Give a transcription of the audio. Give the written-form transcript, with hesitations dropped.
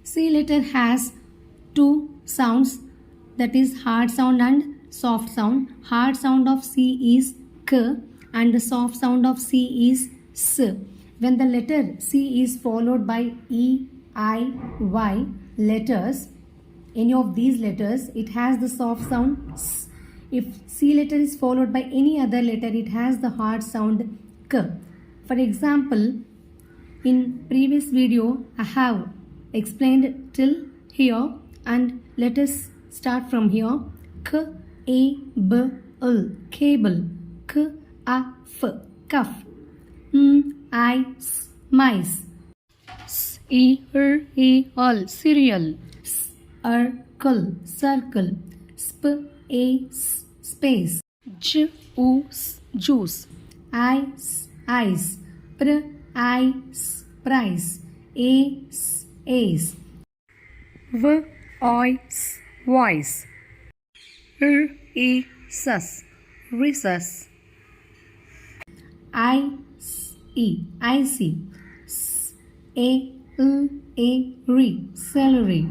C letter has two sounds, that is hard sound and soft sound. Hard sound of C is K and the soft sound of C is S. When the letter C is followed by E, I, Y letters, any of these letters, it has the soft sound S. If C letter is followed by any other letter, it has the hard sound K. For example, in previous video, I have explained till here, and let us start from here. K, A, B, L, cable. K, A, F, cuff. M, I, S, mice. S, E, R, E, L, cereal. S, R, Circle, circle. Sp, A, S, space. J, U, S, juice. I, S, ice. Pr, I, S, price. A, S, ace. V, I, S, voice. R, E, sus, recess. I, S, E, icy. S, A, L, A, re, celery.